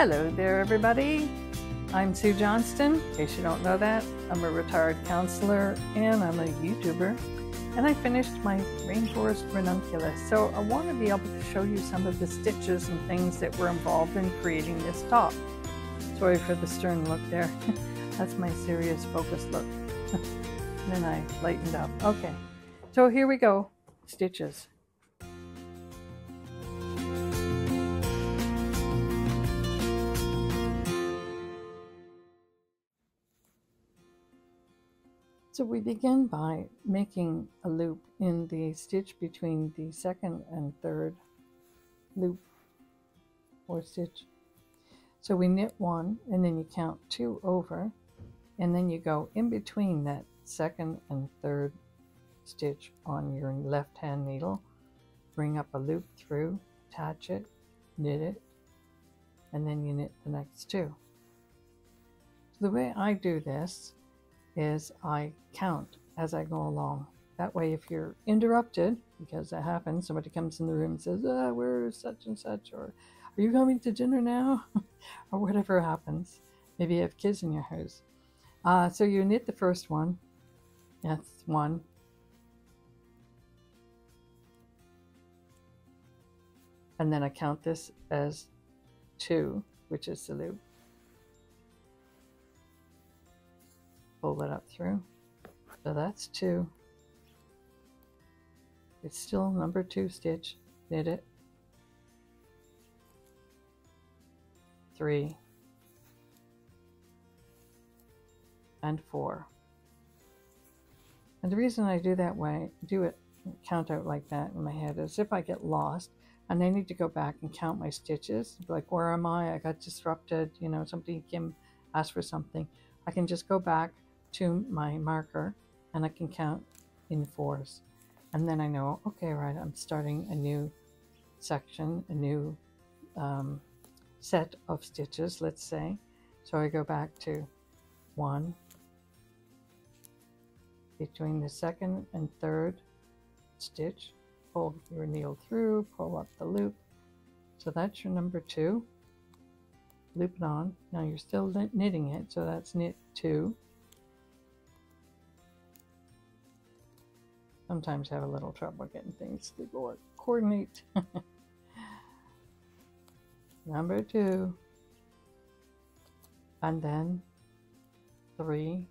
Hello there, everybody. I'm Sue Johnston. In case you don't know that, I'm a retired counselor and I'm a YouTuber. And I finished my rainforest ranunculus. So I want to be able to show you some of the stitches and things that were involved in creating this top. Sorry for the stern look there. That's my serious focus look. And then I lightened up. Okay, so here we go. Stitches. So we begin by making a loop in the stitch between the second and third loop or stitch. So we knit one and then you count 2 over, and then you go in between that second and third stitch on your left hand needle, bring up a loop through, attach it, knit it, and then you knit the next 2. So the way I do this is I count as I go along. That way if you're interrupted, because that happens, somebody comes in the room and says, where's such and such, or are you coming to dinner now? Or whatever happens. Maybe you have kids in your house. So you knit the first one. That's 1. And then I count this as 2, which is the loop. Pull it up through. So that's 2. It's still number 2 stitch. Knit it. 3 and 4. And the reason I do that way, count out like that in my head, is if I get lost and I need to go back and count my stitches, like where am I got disrupted, somebody came, asked for something, I can just go back to my marker and I can count in 4s, and then I know, okay, right, I'm starting a new section, a new set of stitches, let's say. So I go back to 1 between the second and third stitch, pull your needle through, pull up the loop. So that's your number 2. Loop it on. Now you're still knitting it, so that's knit 2. Sometimes I have a little trouble getting things to coordinate. Number 2, and then 3,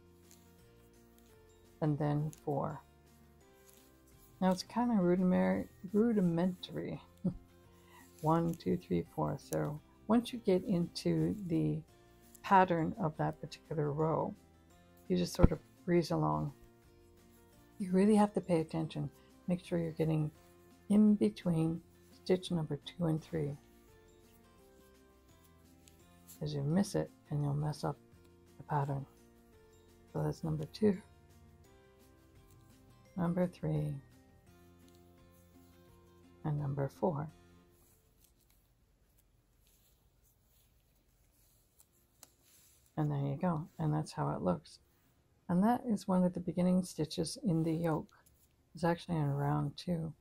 and then 4. Now it's kind of rudimentary. 1, 2, 3, 4. So once you get into the pattern of that particular row, you just sort of breeze along. You really have to pay attention. Make sure you're getting in between stitch number 2 and 3. As you miss it and you'll mess up the pattern. So that's number 2, number 3, and number 4. And there you go. And that's how it looks. And that is one of the beginning stitches in the yoke. It's actually in round 2.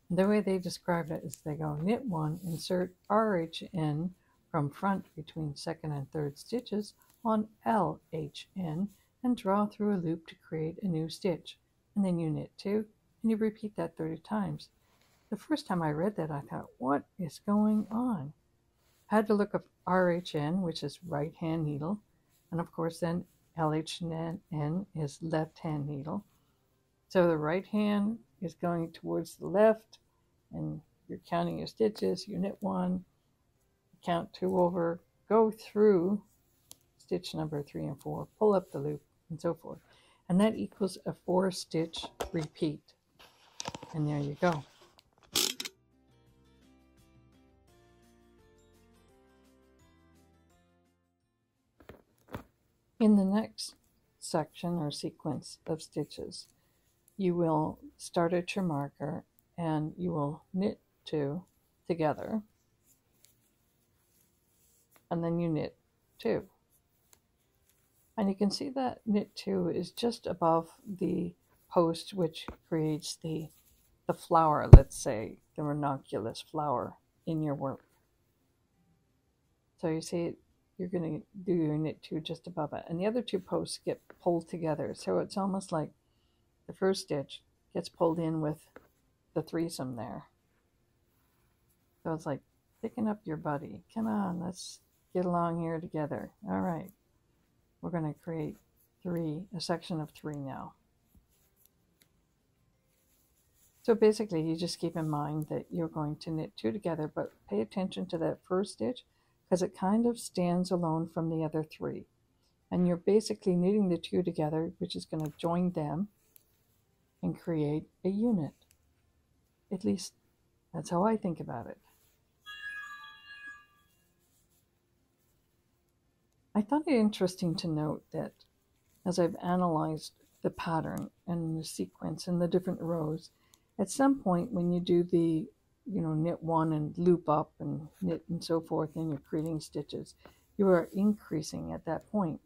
And the way they describe it is they go knit 1, insert RHN from front between second and third stitches on LHN, and draw through a loop to create a new stitch. And then you knit 2, and you repeat that 30 times. The first time I read that, I thought, what is going on? I had to look up RHN, which is right hand needle, and of course then LHN is left hand needle. So the right hand is going towards the left, and you're counting your stitches. You knit 1, count 2 over, go through stitch number 3 and 4, pull up the loop, and so forth. And that equals a 4-stitch repeat. And there you go. In the next section or sequence of stitches, you will start at your marker and you will knit 2 together, and then you knit 2. And you can see that knit 2 is just above the post which creates the flower, let's say the ranunculus flower in your work. So you see, you're going to do your knit 2 just above it, and the other 2 posts get pulled together. So it's almost like the first stitch gets pulled in with the threesome there. So it's like picking up your buddy. Come on, let's get along here together. All right, we're going to create a section of 3 now. So basically, you just keep in mind that you're going to knit 2 together, but pay attention to that first stitch because it kind of stands alone from the other 3. And you're basically knitting the 2 together, which is going to join them and create a unit. At least that's how I think about it. I thought it interesting to note that as I've analyzed the pattern and the sequence and the different rows, at some point when you do the, knit 1 and loop up and knit and so forth, and you're creating stitches, you are increasing at that point.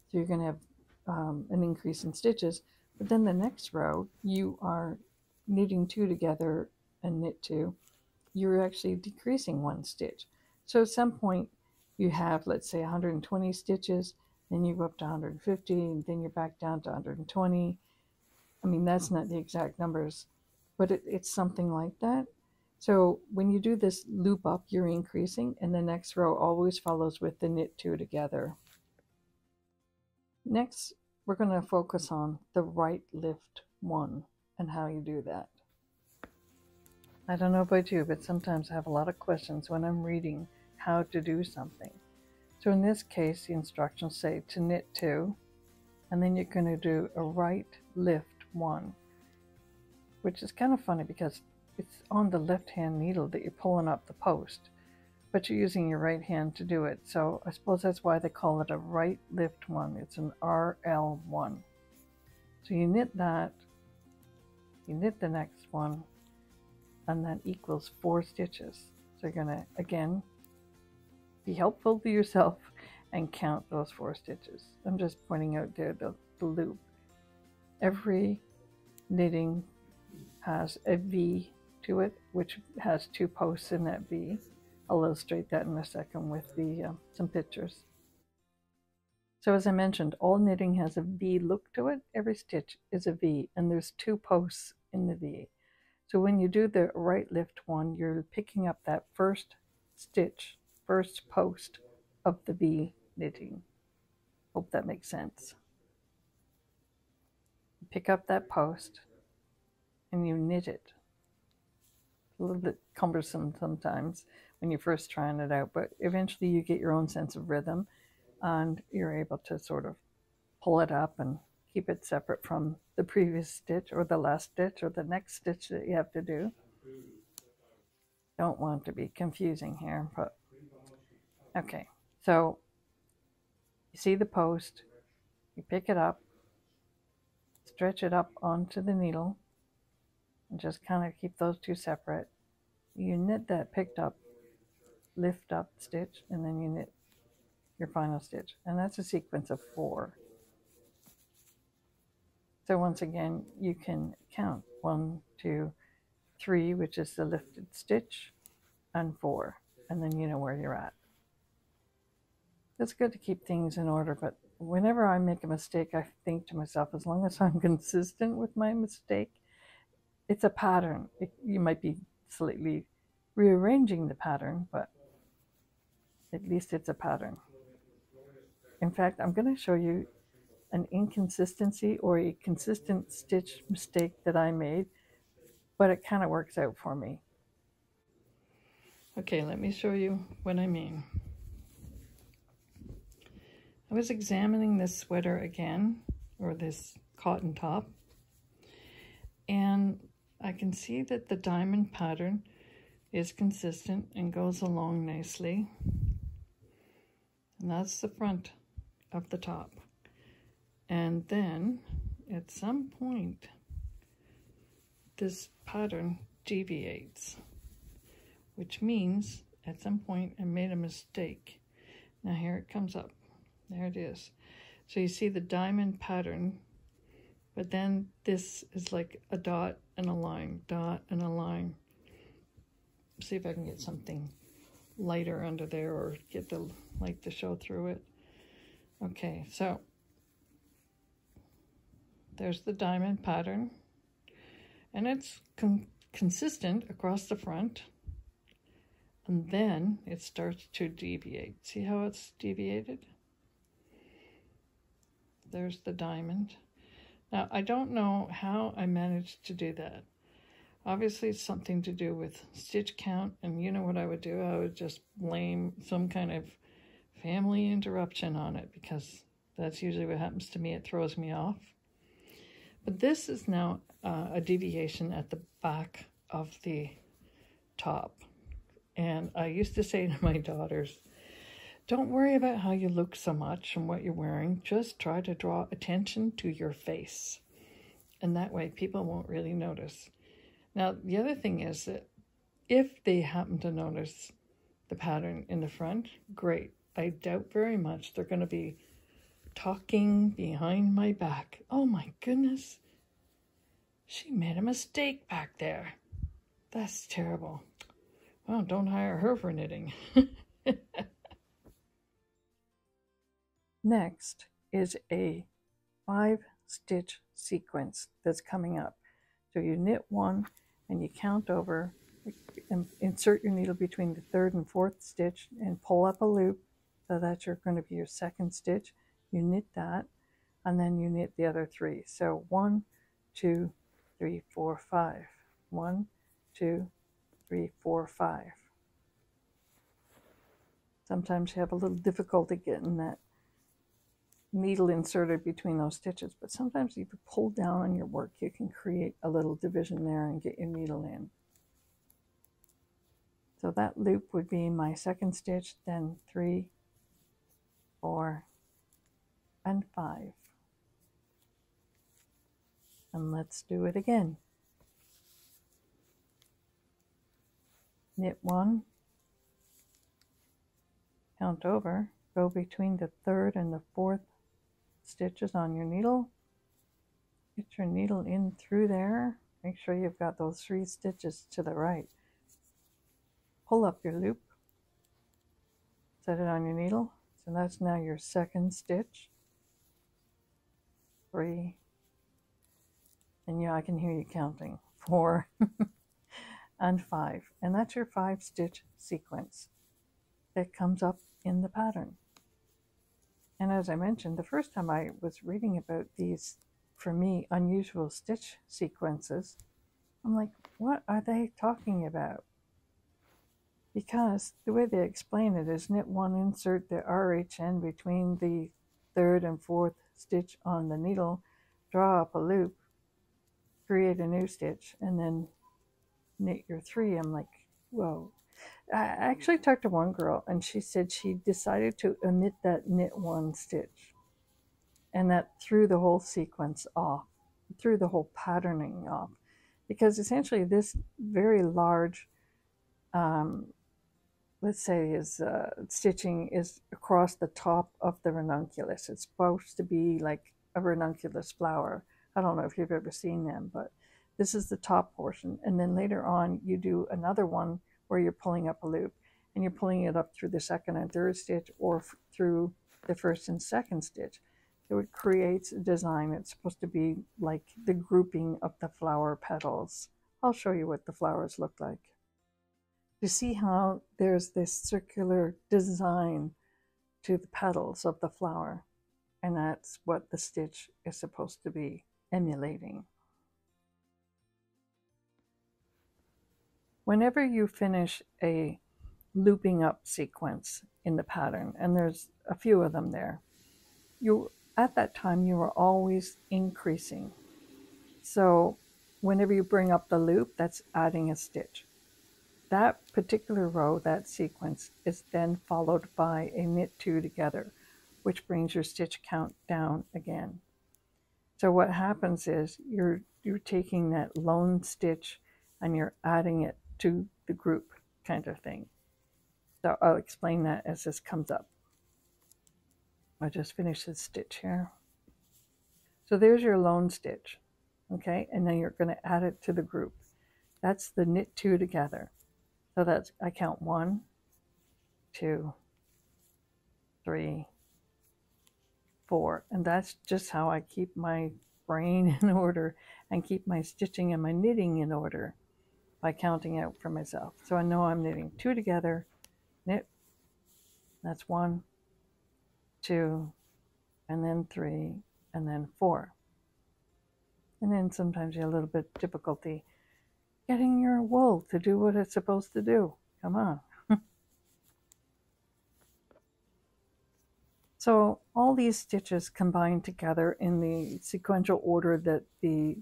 So you're going to have an increase in stitches, but then the next row, you are knitting 2 together and knit 2. You're actually decreasing 1 stitch. So at some point you have, let's say, 120 stitches, then you go up to 150, and then you're back down to 120. I mean, that's not the exact numbers, but it's something like that. So when you do this loop up, you're increasing, and the next row always follows with the knit 2 together. Next, we're going to focus on the right lift 1 and how you do that. I don't know about you, but sometimes I have a lot of questions when I'm reading how to do something. So in this case, the instructions say to knit 2, and then you're going to do a right lift 1, which is kind of funny because it's on the left hand needle that you're pulling up the post, but you're using your right hand to do it. So I suppose that's why they call it a right lift 1. It's an RL1. So you knit that, you knit the next one, and that equals 4 stitches. So you're going to, again, be helpful to yourself and count those 4 stitches. I'm just pointing out there the loop. Every knitting has a V to it, which has 2 posts in that V. I'll illustrate that in a second with some pictures. So as I mentioned, all knitting has a V look to it. Every stitch is a V, and there's 2 posts in the V. So when you do the right lift 1, you're picking up that first stitch, first post of the V knitting. Hope that makes sense. Pick up that post and you knit it. A little bit cumbersome sometimes when you're first trying it out, but eventually you get your own sense of rhythm and you're able to sort of pull it up and keep it separate from the previous stitch or the last stitch or the next stitch that you have to do. Don't want to be confusing here, but okay. So you see the post, you pick it up, stretch it up onto the needle, and just kind of keep those 2 separate. You knit that picked up, lift up stitch, and then you knit your final stitch. And that's a sequence of 4. So once again, you can count 1, 2, 3, which is the lifted stitch, and 4, and then you know where you're at. It's good to keep things in order, but whenever I make a mistake, I think to myself, as long as I'm consistent with my mistake, it's a pattern. You might be slightly rearranging the pattern, but at least it's a pattern. In fact, I'm going to show you an inconsistency or a consistent stitch mistake that I made, but it kind of works out for me. Okay, let me show you what I mean. I was examining this sweater again, or this cotton top, and I can see that the diamond pattern is consistent and goes along nicely. And that's the front of the top. And then at some point, this pattern deviates, which means at some point I made a mistake. Now here it comes up. There it is. So you see the diamond pattern, but then this is like a dot and a line, dot and a line. See if I can get something lighter under there or get the light to show through it. Okay, so there's the diamond pattern, and it's consistent across the front, and then it starts to deviate. See how it's deviated? There's the diamond. Now, I don't know how I managed to do that. Obviously, it's something to do with stitch count, and you know what I would do? I would just blame some kind of family interruption on it, because that's usually what happens to me. It throws me off. But this is now a deviation at the back of the top. And I used to say to my daughters, don't worry about how you look so much and what you're wearing. Just try to draw attention to your face. And that way people won't really notice. Now, the other thing is that if they happen to notice the pattern in the front, great. I doubt very much they're going to be talking behind my back. Oh my goodness, she made a mistake back there. That's terrible. Well, don't hire her for knitting. Next is a 5-stitch sequence that's coming up. So you knit one and you count over and insert your needle between the 3rd and 4th stitch and pull up a loop. So that's going to be your 2nd stitch. You knit that, and then you knit the other 3. So 1, 2, 3, 4, 5. 1, 2, 3, 4, 5. Sometimes you have a little difficulty getting that needle inserted between those stitches, but sometimes if you pull down on your work, you can create a little division there and get your needle in. So that loop would be my 2nd stitch, then 3, 4, and 5. And let's do it again. Knit 1, count over, go between the 3rd and the 4th stitches on your needle. Get your needle in through there. Make sure you've got those 3 stitches to the right. Pull up your loop, set it on your needle. So that's now your 2nd stitch. 3, and yeah, I can hear you counting. 4 and 5, and that's your 5-stitch sequence that comes up in the pattern. And as I mentioned, the first time I was reading about these, for me, unusual stitch sequences, I'm like, what are they talking about? Because the way they explain it is knit 1, insert the RHN between the 3rd and 4th stitch on the needle, draw up a loop, create a new stitch, and then knit your 3. I'm like, whoa. I actually talked to one girl, and she said she decided to omit that knit 1 stitch, and that threw the whole sequence off, threw the whole patterning off, because essentially this very large, let's say, is stitching is across the top of the ranunculus. It's supposed to be like a ranunculus flower. I don't know if you've ever seen them, but this is the top portion. And then later on, you do another one where you're pulling up a loop, and you're pulling it up through the 2nd and 3rd stitch, or through the 1st and 2nd stitch. So it creates a design. It's supposed to be like the grouping of the flower petals. I'll show you what the flowers look like. You see how there's this circular design to the petals of the flower, and that's what the stitch is supposed to be emulating. Whenever you finish a looping up sequence in the pattern, and there's a few of them there, at that time you are always increasing. So whenever you bring up the loop, that's adding a stitch. That particular row, that sequence, is then followed by a knit 2 together, which brings your stitch count down again. So what happens is you're taking that lone stitch and you're adding it to the group kind of thing. So I'll explain that as this comes up. I'll just finish this stitch here. So there's your lone stitch, okay? And then you're going to add it to the group. That's the knit 2 together. So that's, I count 1, 2, 3, 4. And that's just how I keep my brain in order and keep my stitching and my knitting in order, by counting out for myself. So I know I'm knitting 2 together, knit, that's 1, 2, and then 3, and then 4. And then sometimes you have a little bit of difficulty getting your wool to do what it's supposed to do. Come on. So all these stitches combine together in the sequential order that the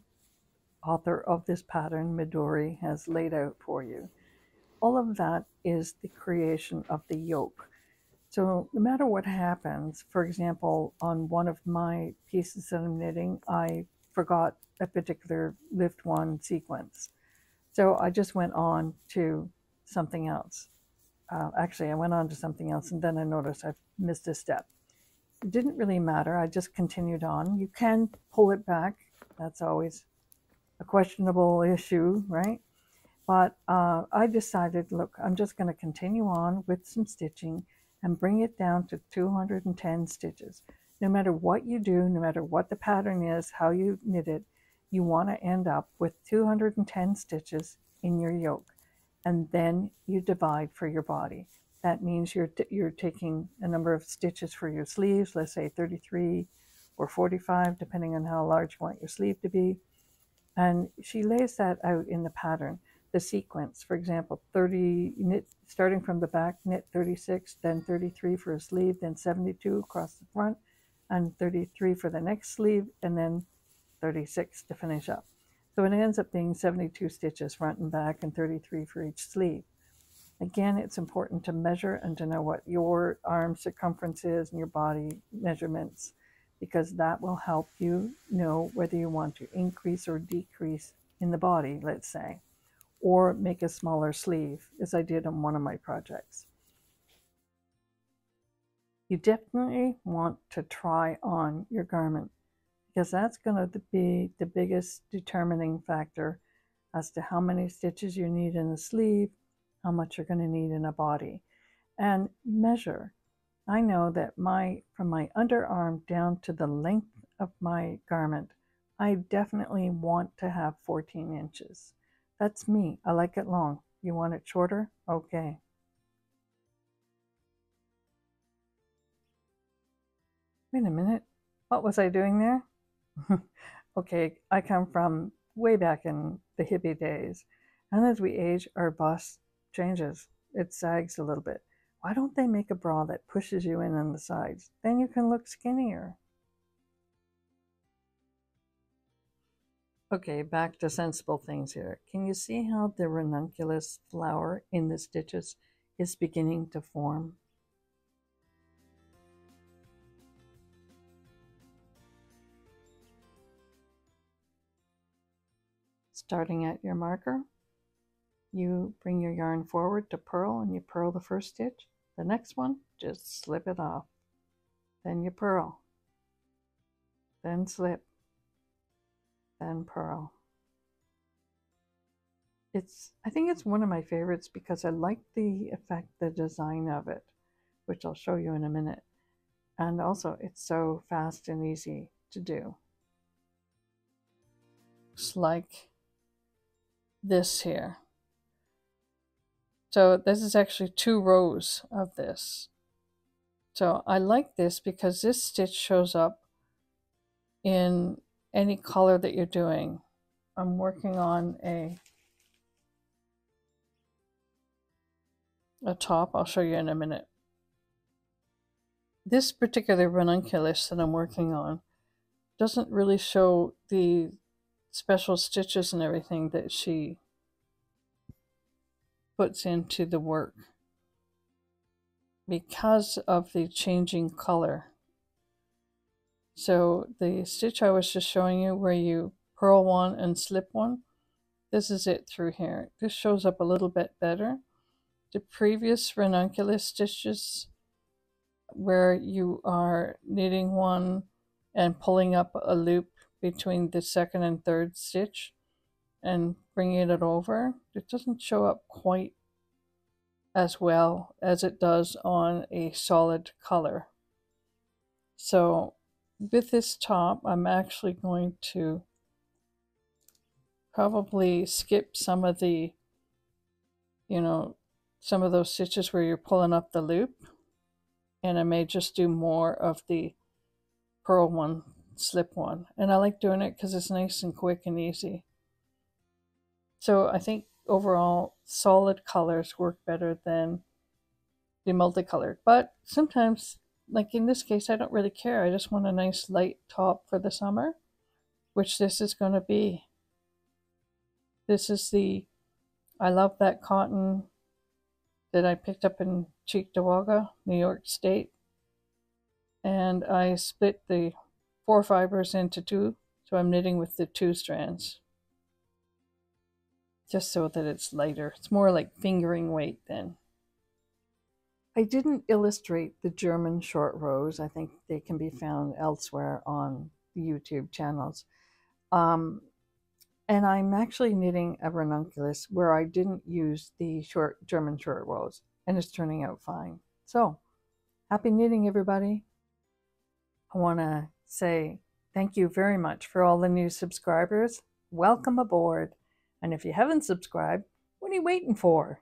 author of this pattern, Midori, has laid out for you. All of that is the creation of the yoke. So no matter what happens, for example, on one of my pieces that I'm knitting, I forgot a particular lift one sequence. So I just went on to something else. Actually, I went on to something else, and then I noticed I missed a step. It didn't really matter. I just continued on. You can pull it back. That's always a questionable issue, right? But I decided, look, I'm just going to continue on with some stitching and bring it down to 210 stitches. No matter what you do, no matter what the pattern is, how you knit it, you want to end up with 210 stitches in your yoke. And then you divide for your body. That means you're taking a number of stitches for your sleeves, let's say 33 or 45, depending on how large you want your sleeve to be. And she lays that out in the pattern, the sequence. For example, 30 knit, starting from the back, knit 36, then 33 for a sleeve, then 72 across the front, and 33 for the next sleeve, and then 36 to finish up. So it ends up being 72 stitches front and back, and 33 for each sleeve. Again, it's important to measure and to know what your arm circumference is and your body measurements, because that will help you know whether you want to increase or decrease in the body, let's say, or make a smaller sleeve, as I did on one of my projects. You definitely want to try on your garment, because that's going to be the biggest determining factor as to how many stitches you need in a sleeve, how much you're going to need in a body. And measure. I know that from my underarm down to the length of my garment, I definitely want to have 14 inches. That's me. I like it long. You want it shorter? Okay. Wait a minute. What was I doing there? Okay, I come from way back in the hippie days. And as we age, our bust changes. It sags a little bit. Why don't they make a bra that pushes you in on the sides? Then you can look skinnier. Okay, back to sensible things here. Can you see how the ranunculus flower in the stitches is beginning to form? Starting at your marker, you bring your yarn forward to purl, and you purl the first stitch. The next one, just slip it off. Then you purl. Then slip. Then purl. I think it's one of my favorites because I like the effect, the design of it, which I'll show you in a minute. And also, it's so fast and easy to do. Looks like this here. So this is actually 2 rows of this. So I like this because this stitch shows up in any color that you're doing. I'm working on a top. I'll show you in a minute. This particular ranunculus that I'm working on doesn't really show the special stitches and everything that she puts into the work because of the changing color. So the stitch I was just showing you where you purl one and slip one, this is it through here. This shows up a little bit better. The previous ranunculus stitches where you are knitting one and pulling up a loop between the second and third stitch and bringing it over, it doesn't show up quite as well as it does on a solid color. So with this top, I'm actually going to probably skip some of the, some of those stitches where you're pulling up the loop, and I may just do more of the purl one, slip one. And I like doing it because it's nice and quick and easy. So I think overall solid colors work better than the multicolored. But sometimes, like in this case, I don't really care. I just want a nice light top for the summer, which this is going to be. This is I love that cotton that I picked up in Cheektowaga, New York State. And I split the 4 fibers into 2, so I'm knitting with the 2 strands. Just so that it's lighter. It's more like fingering weight then. I didn't illustrate the German short rows. I think they can be found elsewhere on the YouTube channels. And I'm actually knitting a ranunculus where I didn't use the German short rows, and it's turning out fine. So, happy knitting, everybody. I want to say thank you very much for all the new subscribers. Welcome aboard. And if you haven't subscribed, what are you waiting for?